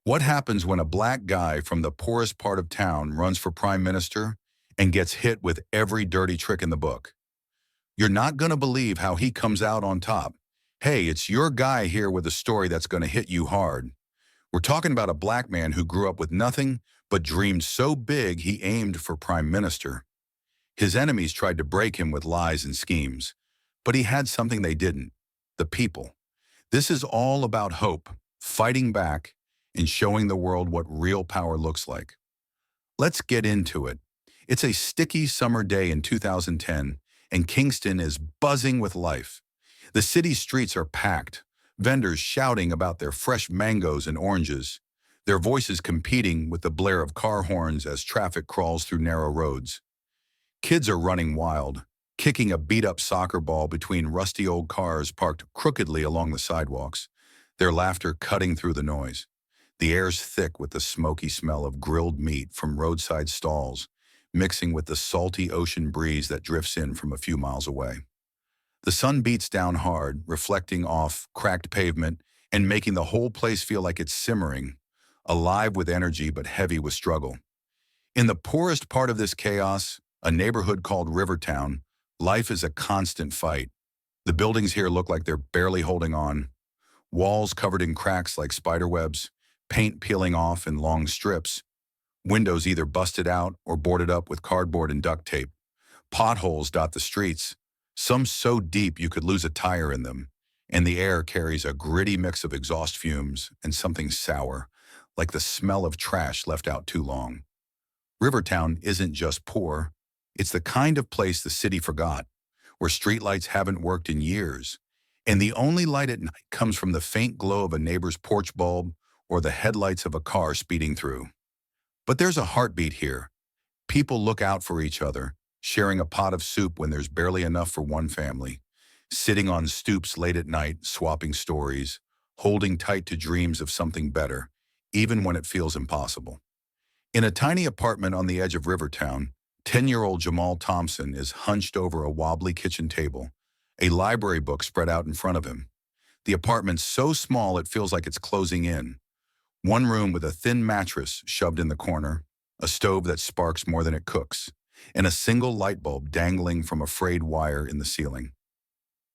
What happens when a black guy from the poorest part of town runs for prime minister and gets hit with every dirty trick in the book? You're not going to believe how he comes out on top. Hey, it's your guy here with a story that's going to hit you hard. We're talking about a black man who grew up with nothing but dreamed so big he aimed for prime minister. His enemies tried to break him with lies and schemes, but he had something they didn't: the people. This is all about hope, fighting back, and showing the world what real power looks like. Let's get into it. It's a sticky summer day in 2010, and Kingston is buzzing with life. The city's streets are packed, vendors shouting about their fresh mangoes and oranges, their voices competing with the blare of car horns as traffic crawls through narrow roads. Kids are running wild, kicking a beat-up soccer ball between rusty old cars parked crookedly along the sidewalks, their laughter cutting through the noise. The air's thick with the smoky smell of grilled meat from roadside stalls, mixing with the salty ocean breeze that drifts in from a few miles away. The sun beats down hard, reflecting off cracked pavement and making the whole place feel like it's simmering, alive with energy but heavy with struggle. In the poorest part of this chaos, a neighborhood called Rivertown, life is a constant fight. The buildings here look like they're barely holding on, walls covered in cracks like spider webs, paint peeling off in long strips, windows either busted out or boarded up with cardboard and duct tape. Potholes dot the streets, some so deep you could lose a tire in them, and the air carries a gritty mix of exhaust fumes and something sour, like the smell of trash left out too long. Rivertown isn't just poor, it's the kind of place the city forgot, where streetlights haven't worked in years, and the only light at night comes from the faint glow of a neighbor's porch bulb or the headlights of a car speeding through. But there's a heartbeat here. People look out for each other, sharing a pot of soup when there's barely enough for one family, sitting on stoops late at night, swapping stories, holding tight to dreams of something better, even when it feels impossible. In a tiny apartment on the edge of Rivertown, 10-year-old Jamal Thompson is hunched over a wobbly kitchen table, a library book spread out in front of him. The apartment's so small it feels like it's closing in. One room with a thin mattress shoved in the corner, a stove that sparks more than it cooks, and a single light bulb dangling from a frayed wire in the ceiling.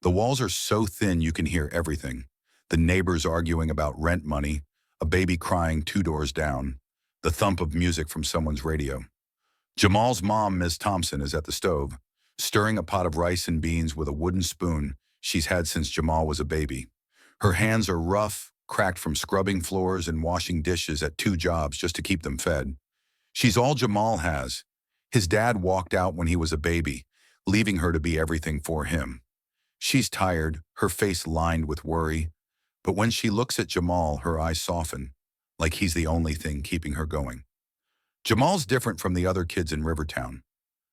The walls are so thin you can hear everything: the neighbors arguing about rent money, a baby crying 2 doors down, the thump of music from someone's radio. Jamal's mom, Ms. Thompson, is at the stove, stirring a pot of rice and beans with a wooden spoon she's had since Jamal was a baby. Her hands are rough, cracked from scrubbing floors and washing dishes at 2 jobs just to keep them fed. She's all Jamal has. His dad walked out when he was a baby, leaving her to be everything for him. She's tired, her face lined with worry, but when she looks at Jamal, her eyes soften, like he's the only thing keeping her going. Jamal's different from the other kids in Rivertown.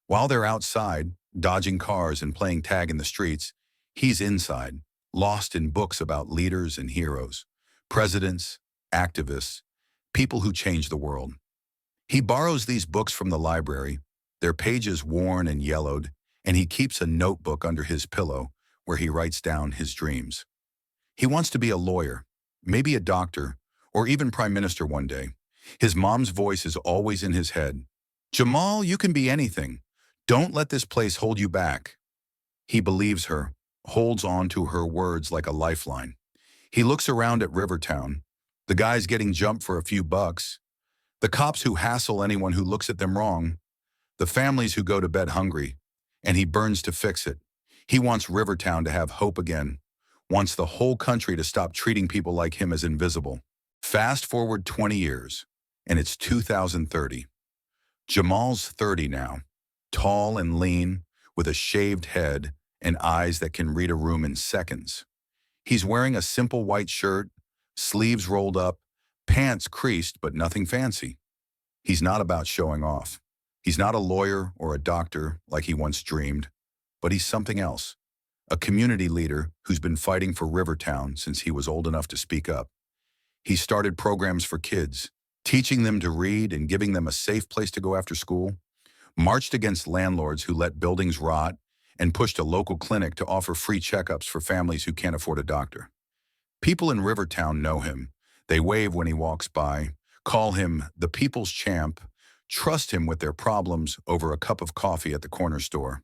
While they're outside, dodging cars and playing tag in the streets, he's inside, lost in books about leaders and heroes, presidents, activists, people who change the world. He borrows these books from the library, their pages worn and yellowed, and he keeps a notebook under his pillow where he writes down his dreams. He wants to be a lawyer, maybe a doctor, or even prime minister one day. His mom's voice is always in his head. Jamal, you can be anything. Don't let this place hold you back. He believes her, holds on to her words like a lifeline. He looks around at Rivertown, the guys getting jumped for a few bucks, the cops who hassle anyone who looks at them wrong, the families who go to bed hungry, and he burns to fix it. He wants Rivertown to have hope again, wants the whole country to stop treating people like him as invisible. Fast forward 20 years, and it's 2030. Jamal's 30 now, tall and lean, with a shaved head and eyes that can read a room in seconds. He's wearing a simple white shirt, sleeves rolled up, pants creased but nothing fancy. He's not about showing off. He's not a lawyer or a doctor like he once dreamed, but he's something else. A community leader who's been fighting for Rivertown since he was old enough to speak up. He started programs for kids, teaching them to read and giving them a safe place to go after school, marched against landlords who let buildings rot, and pushed a local clinic to offer free checkups for families who can't afford a doctor. People in Rivertown know him. They wave when he walks by, call him the people's champ, trust him with their problems over a cup of coffee at the corner store.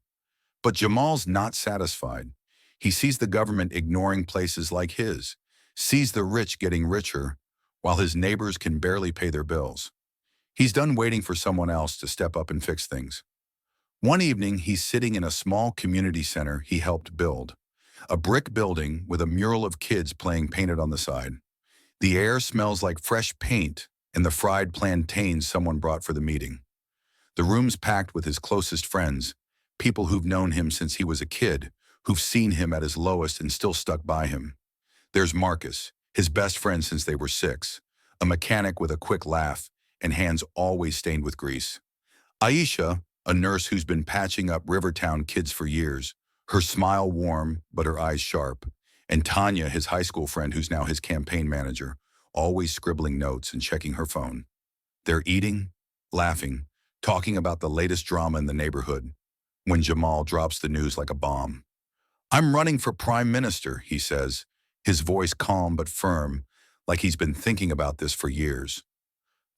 But Jamal's not satisfied. He sees the government ignoring places like his, sees the rich getting richer, while his neighbors can barely pay their bills. He's done waiting for someone else to step up and fix things. One evening, he's sitting in a small community center he helped build, a brick building with a mural of kids playing painted on the side. The air smells like fresh paint and the fried plantains someone brought for the meeting. The room's packed with his closest friends, people who've known him since he was a kid, who've seen him at his lowest and still stuck by him. There's Marcus, his best friend since they were 6, a mechanic with a quick laugh and hands always stained with grease. Aisha, a nurse who's been patching up Rivertown kids for years, her smile warm but her eyes sharp. And Tanya, his high school friend who's now his campaign manager, always scribbling notes and checking her phone. They're eating, laughing, talking about the latest drama in the neighborhood, when Jamal drops the news like a bomb. "I'm running for prime minister," he says, his voice calm but firm, like he's been thinking about this for years.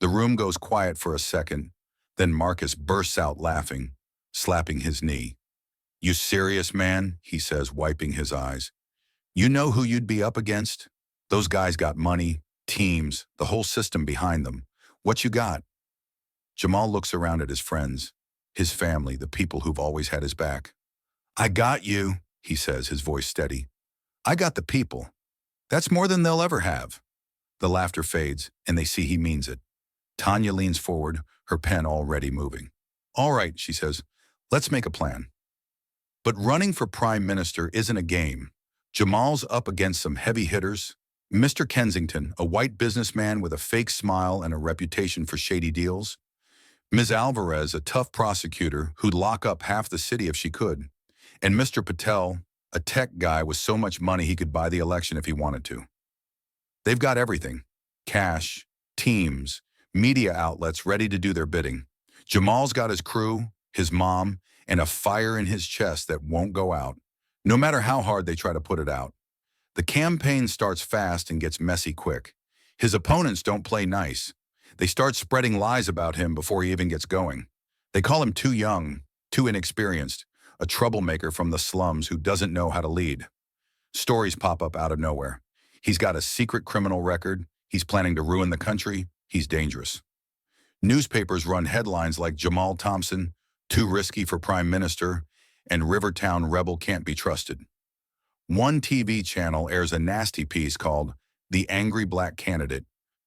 The room goes quiet for a second, then Marcus bursts out laughing, slapping his knee. "You serious, man?" he says, wiping his eyes. "You know who you'd be up against? Those guys got money, teams, the whole system behind them. What you got?" Jamal looks around at his friends, his family, the people who've always had his back. "I got you," he says, his voice steady. "I got the people. That's more than they'll ever have." The laughter fades, and they see he means it. Tanya leans forward, her pen already moving. "All right," she says, "let's make a plan." But running for prime minister isn't a game. Jamal's up against some heavy hitters. Mr. Kensington, a white businessman with a fake smile and a reputation for shady deals. Ms. Alvarez, a tough prosecutor who'd lock up half the city if she could. And Mr. Patel, a tech guy with so much money he could buy the election if he wanted to. They've got everything: cash, teams, media outlets ready to do their bidding. Jamal's got his crew, his mom, and a fire in his chest that won't go out, no matter how hard they try to put it out. The campaign starts fast and gets messy quick. His opponents don't play nice. They start spreading lies about him before he even gets going. They call him too young, too inexperienced, a troublemaker from the slums who doesn't know how to lead. Stories pop up out of nowhere. He's got a secret criminal record. He's planning to ruin the country. He's dangerous. Newspapers run headlines like Jamal Thompson, too risky for prime minister, and Rivertown rebel can't be trusted. One TV channel airs a nasty piece called The Angry Black Candidate,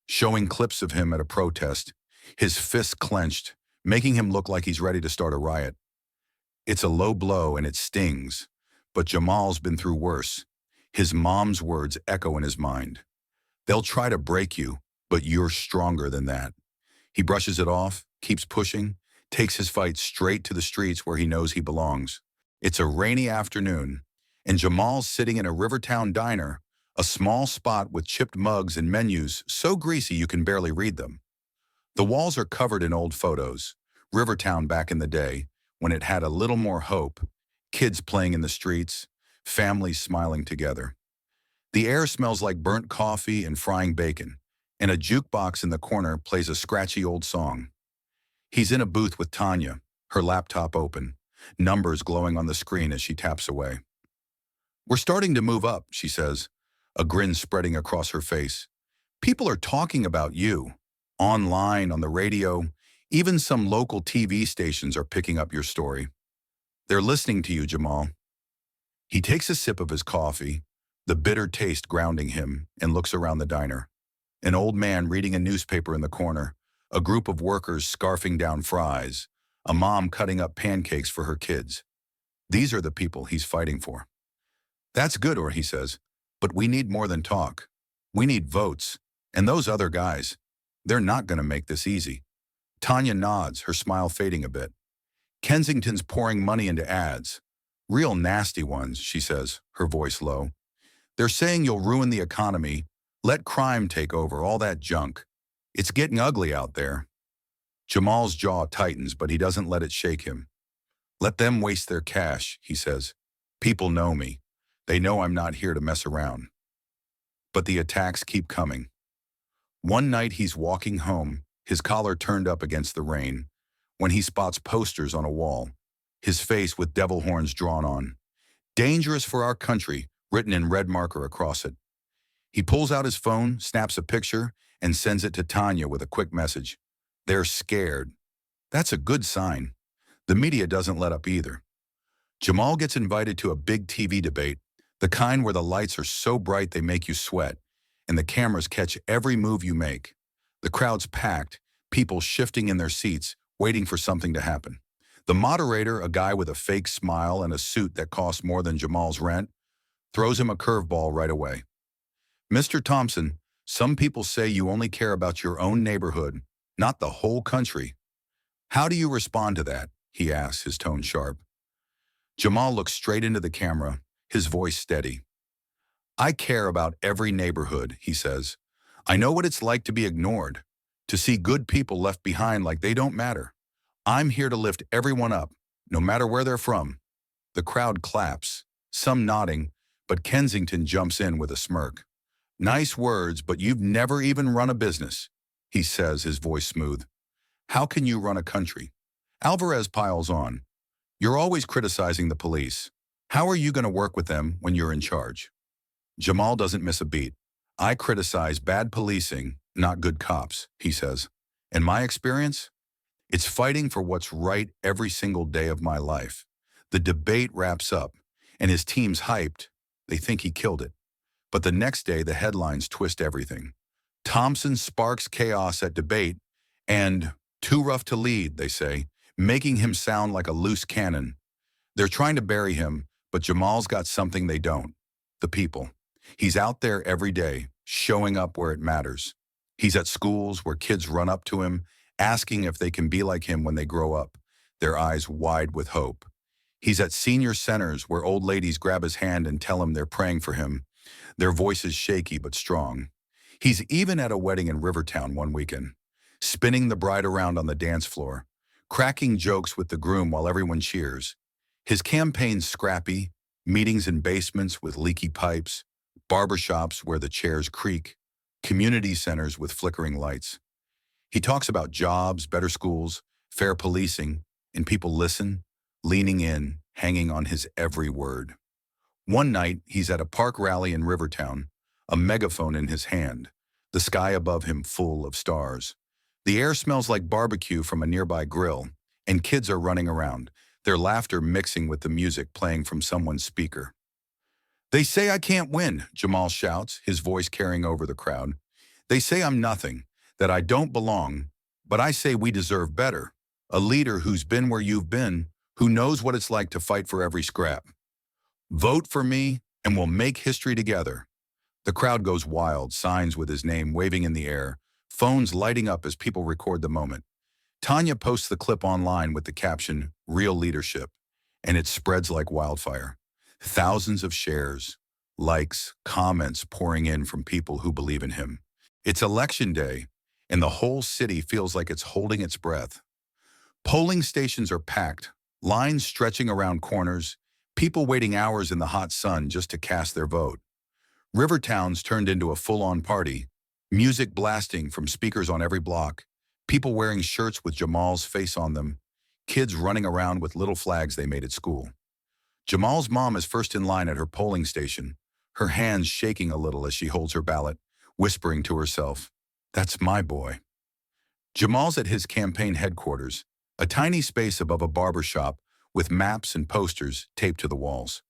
showing clips of him at a protest, his fists clenched, making him look like he's ready to start a riot. It's a low blow and it stings, but Jamal's been through worse. His mom's words echo in his mind. "They'll try to break you, but you're stronger than that." He brushes it off, keeps pushing, takes his fight straight to the streets where he knows he belongs. It's a rainy afternoon, and Jamal's sitting in a Rivertown diner, a small spot with chipped mugs and menus so greasy you can barely read them. The walls are covered in old photos, Rivertown back in the day, when it had a little more hope, kids playing in the streets, families smiling together. The air smells like burnt coffee and frying bacon, and a jukebox in the corner plays a scratchy old song. He's in a booth with Tanya, her laptop open, numbers glowing on the screen as she taps away. "We're starting to move up," she says, a grin spreading across her face. "People are talking about you. Online, on the radio, even some local TV stations are picking up your story. They're listening to you, Jamal." He takes a sip of his coffee, the bitter taste grounding him, and looks around the diner. An old man reading a newspaper in the corner, a group of workers scarfing down fries, a mom cutting up pancakes for her kids. These are the people he's fighting for. "That's good," he says, "but we need more than talk. We need votes. And those other guys, they're not going to make this easy." Tanya nods, her smile fading a bit. "Kensington's pouring money into ads. Real nasty ones," she says, her voice low. "They're saying you'll ruin the economy, let crime take over, all that junk. It's getting ugly out there." Jamal's jaw tightens, but he doesn't let it shake him. "Let them waste their cash," he says. "People know me. They know I'm not here to mess around." But the attacks keep coming. One night he's walking home, his collar turned up against the rain, when he spots posters on a wall, his face with devil horns drawn on. Dangerous for our country, written in red marker across it. He pulls out his phone, snaps a picture, and sends it to Tanya with a quick message. They're scared. That's a good sign. The media doesn't let up either. Jamal gets invited to a big TV debate, the kind where the lights are so bright they make you sweat, and the cameras catch every move you make. The crowd's packed, people shifting in their seats, waiting for something to happen. The moderator, a guy with a fake smile and a suit that costs more than Jamal's rent, throws him a curveball right away. Mr. Thompson, some people say you only care about your own neighborhood, not the whole country. How do you respond to that? He asks, his tone sharp. Jamal looks straight into the camera, his voice steady. I care about every neighborhood, he says. I know what it's like to be ignored, to see good people left behind like they don't matter. I'm here to lift everyone up, no matter where they're from. The crowd claps, some nodding, but Kensington jumps in with a smirk. Nice words, but you've never even run a business, he says, his voice smooth. How can you run a country? Alvarez piles on. You're always criticizing the police. How are you going to work with them when you're in charge? Jamal doesn't miss a beat. I criticize bad policing, not good cops, he says. In my experience, it's fighting for what's right every single day of my life. The debate wraps up, and his team's hyped. They think he killed it. But the next day, the headlines twist everything. Thompson sparks chaos at debate, and too rough to lead, they say, making him sound like a loose cannon. They're trying to bury him, but Jamal's got something they don't. The people. He's out there every day, showing up where it matters. He's at schools where kids run up to him, asking if they can be like him when they grow up, their eyes wide with hope. He's at senior centers where old ladies grab his hand and tell him they're praying for him, their voices shaky but strong. He's even at a wedding in Rivertown one weekend, spinning the bride around on the dance floor, cracking jokes with the groom while everyone cheers. His campaign's scrappy, meetings in basements with leaky pipes, barbershops where the chairs creak, community centers with flickering lights. He talks about jobs, better schools, fair policing, and people listen, leaning in, hanging on his every word. One night, he's at a park rally in Rivertown, a megaphone in his hand, the sky above him full of stars. The air smells like barbecue from a nearby grill, and kids are running around, their laughter mixing with the music playing from someone's speaker. They say I can't win, Jamal shouts, his voice carrying over the crowd. They say I'm nothing, that I don't belong, but I say we deserve better. A leader who's been where you've been, who knows what it's like to fight for every scrap. Vote for me, and we'll make history together. The crowd goes wild, signs with his name waving in the air, phones lighting up as people record the moment. Tanya posts the clip online with the caption, Real Leadership, and it spreads like wildfire. Thousands of shares, likes, comments pouring in from people who believe in him. It's election day, and the whole city feels like it's holding its breath. Polling stations are packed, lines stretching around corners, people waiting hours in the hot sun just to cast their vote. Rivertown's turned into a full-on party, music blasting from speakers on every block, people wearing shirts with Jamal's face on them, kids running around with little flags they made at school. Jamal's mom is first in line at her polling station, her hands shaking a little as she holds her ballot, whispering to herself, "That's my boy." Jamal's at his campaign headquarters, a tiny space above a barber shop with maps and posters taped to the walls.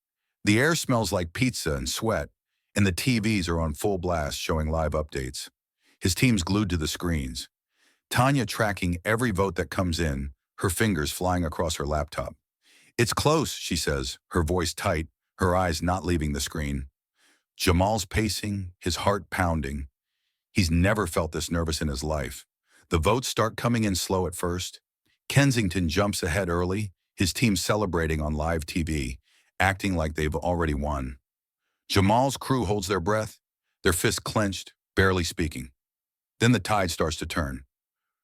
The air smells like pizza and sweat, and the TVs are on full blast showing live updates. His team's glued to the screens. Tanya tracking every vote that comes in, her fingers flying across her laptop. It's close, she says, her voice tight, her eyes not leaving the screen. Jamal's pacing, his heart pounding. He's never felt this nervous in his life. The votes start coming in slow at first. Kensington jumps ahead early, his team celebrating on live TV, acting like they've already won. Jamal's crew holds their breath, their fists clenched, barely speaking. Then the tide starts to turn.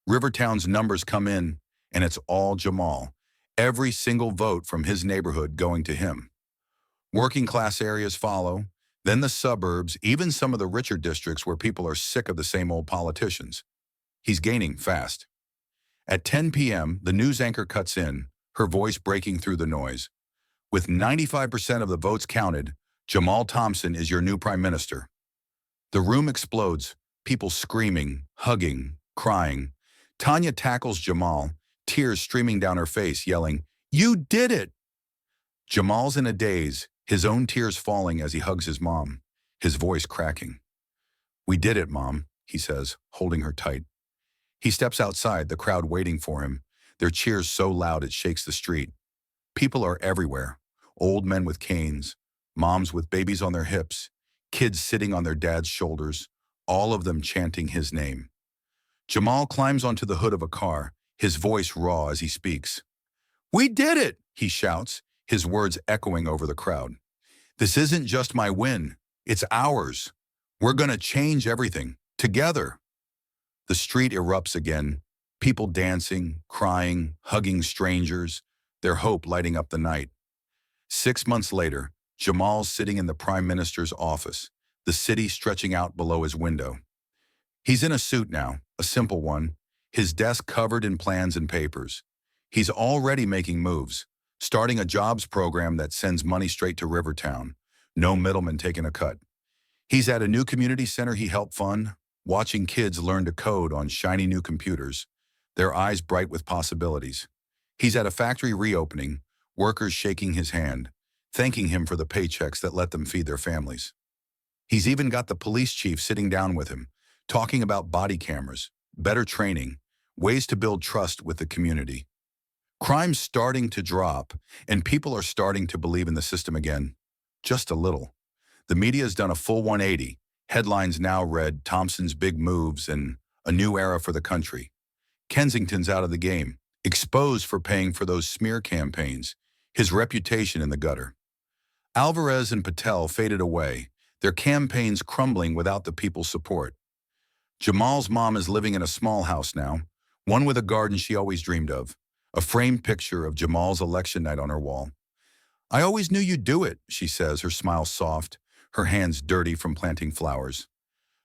Rivertown's numbers come in, and it's all Jamal. Every single vote from his neighborhood going to him. Working class areas follow, Then the suburbs, even some of the richer districts where people are sick of the same old politicians. He's gaining fast. At 10 p.m., the news anchor cuts in, her voice breaking through the noise. With 95% of the votes counted, Jamal Thompson is your new prime minister. The room explodes, people screaming, hugging, crying. Tanya tackles Jamal, tears streaming down her face, yelling, "You did it!" Jamal's in a daze, his own tears falling as he hugs his mom, his voice cracking. "We did it, Mom," he says, holding her tight. He steps outside, the crowd waiting for him, their cheers so loud it shakes the street. People are everywhere, old men with canes, moms with babies on their hips, kids sitting on their dad's shoulders, all of them chanting his name. Jamal climbs onto the hood of a car, his voice raw as he speaks. "We did it!" he shouts, his words echoing over the crowd. "This isn't just my win, it's ours. We're gonna change everything, together." The street erupts again, people dancing, crying, hugging strangers, their hope lighting up the night. 6 months later, Jamal's sitting in the Prime Minister's office, the city stretching out below his window. He's in a suit now, a simple one, his desk covered in plans and papers. He's already making moves, starting a jobs program that sends money straight to Rivertown, no middleman taking a cut. He's at a new community center he helped fund, watching kids learn to code on shiny new computers, their eyes bright with possibilities. He's at a factory reopening, workers shaking his hand, thanking him for the paychecks that let them feed their families. He's even got the police chief sitting down with him, talking about body cameras, better training, ways to build trust with the community. Crime's starting to drop, and people are starting to believe in the system again. Just a little. The media's done a full 180. Headlines now read Thompson's big moves and a new era for the country. Kensington's out of the game, exposed for paying for those smear campaigns, his reputation in the gutter. Alvarez and Patel faded away, their campaigns crumbling without the people's support. Jamal's mom is living in a small house now, one with a garden she always dreamed of, a framed picture of Jamal's election night on her wall. "I always knew you'd do it," she says, her smile soft, her hands dirty from planting flowers.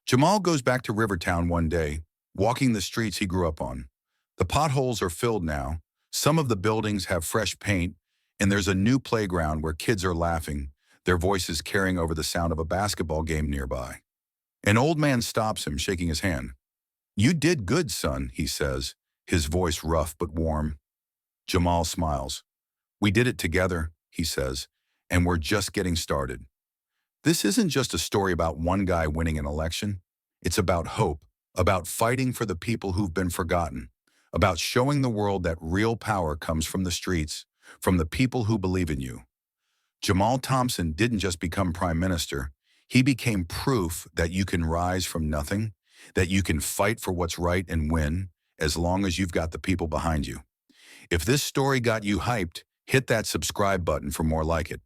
Jamal goes back to Rivertown one day, walking the streets he grew up on. The potholes are filled now, some of the buildings have fresh paint, and there's a new playground where kids are laughing, their voices carrying over the sound of a basketball game nearby. An old man stops him, shaking his hand. "You did good, son," he says, his voice rough but warm. Jamal smiles. "We did it together," he says, "and we're just getting started." This isn't just a story about one guy winning an election. It's about hope, about fighting for the people who've been forgotten, about showing the world that real power comes from the streets, from the people who believe in you. Jamal Thompson didn't just become prime minister. He became proof that you can rise from nothing, that you can fight for what's right and win, as long as you've got the people behind you. If this story got you hyped, hit that subscribe button for more like it.